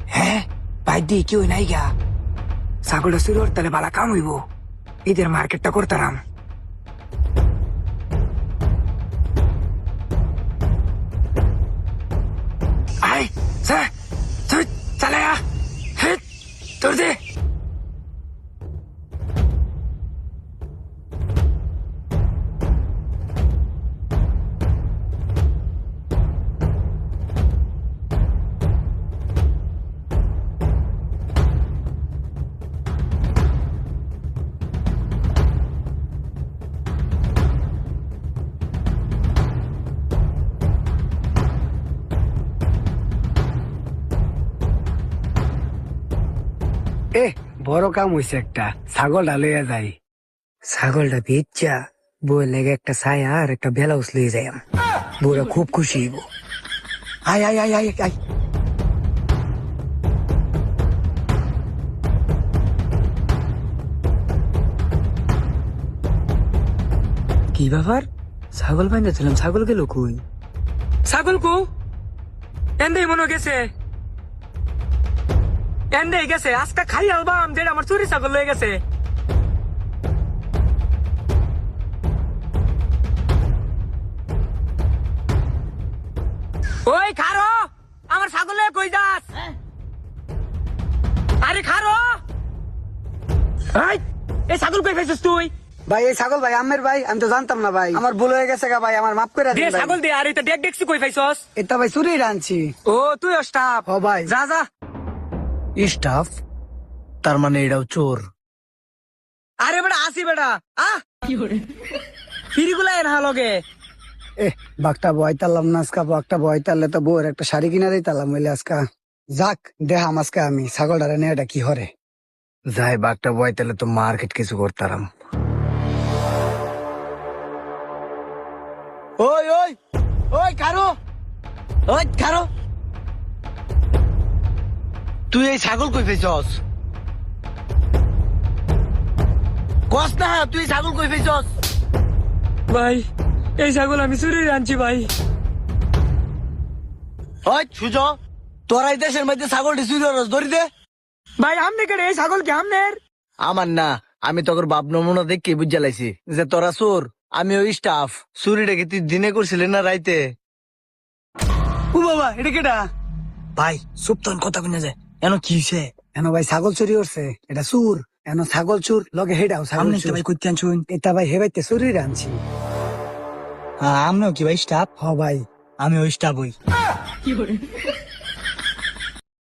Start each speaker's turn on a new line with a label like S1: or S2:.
S1: হ্যাঁ ভাই দি কেউ নাই গা ছাগলটা চুরি তাহলে বালা কাম হইব ঈদের মার্কেটটা করতাম আই চালে তোর দে এ বড় কাম হইছে একটা ছাগলটা লইয়া যাই ছাগলটা বেচা বই লেগে একটা ছায়া আর একটা ব্লাউজ লইয়া যাই বউরা খুব খুশি হইব আয় আয় আয় আয় আয় কি ব্যাপার ছাগল বাইন্দাছিলাম ছাগল গেল কই ছাগল কো এন্দেই মনে গেছে এন্ডে গেছে আজকে খাই আলবাম যেটা আমার চুরি ছাগল লয়ে গেছে ওই খারো আমার ছাগল লয়ে কই যাস আরে খারো এই ছাগল কই ফেছিস তুই
S2: ভাই এই ছাগল ভাই আমের ভাই আমি তো জানতাম না ভাই আমার ভুল হয়ে গেছে গা ভাই আমার মাফ করে
S1: দে
S2: দিন ভাই।
S1: ছাগল দে আর এটা দেখ দেখছি কই ফেছস
S2: এটা ভাই চুরি রানছি
S1: ও তুই স্টাফ
S2: ও ভাই
S1: যা যা
S2: স্টাফ তার মানে এটাও চোর
S1: আরে বেটা আসি বেটা ফিরিগুলা এর লগে
S2: এ বাঘটা বয়তালাম না আজকা বাঘটা বয়তালে তো বউর একটা শাড়ি কিনা দিতালাম বলে আজকা যাক দেখাম আজকে আমি ছাগলটারে নিয়ে এটা কি হরে যাই বাঘটা বয়তালে তো মার্কেট কিছু করতাম ওই ওই ওই কারো ওই কারো তুই এই ছাগল কই ফেছস কস না তুই ছাগল কই ফেছস
S1: ভাই এই ছাগল আমি চুরি আনছি ভাই
S2: ওই সুজ তোরা এই দেশের মধ্যে ছাগলটি চুরি করস ধরি দে
S1: ভাই আমনে কেড়ে এই ছাগল কি আমনের
S2: আমার না আমি তোর বাপ নমুনা দেখে বুঝা লাইছি যে তোরা চোর আমি ওই স্টাফ চুরিটা কি তুই দিনে করছিলি না রাইতে ও বাবা এটা কেটা
S1: ভাই সুপ্তন কথা কিনা যায় এন কি হইছে
S2: এনো ভাই ছাগল চুরি করছে এটা চুর এনো ছাগল চুর লগে হেডাও ছাগল
S1: আমনে
S2: চুর
S1: ভাই কইতে আনছুন
S2: এটা ভাই হেবাইতে চুরি রানছি
S1: আমনেও কি ভাই স্টাফ
S2: হ ভাই
S1: আমি ওই স্টাফ হই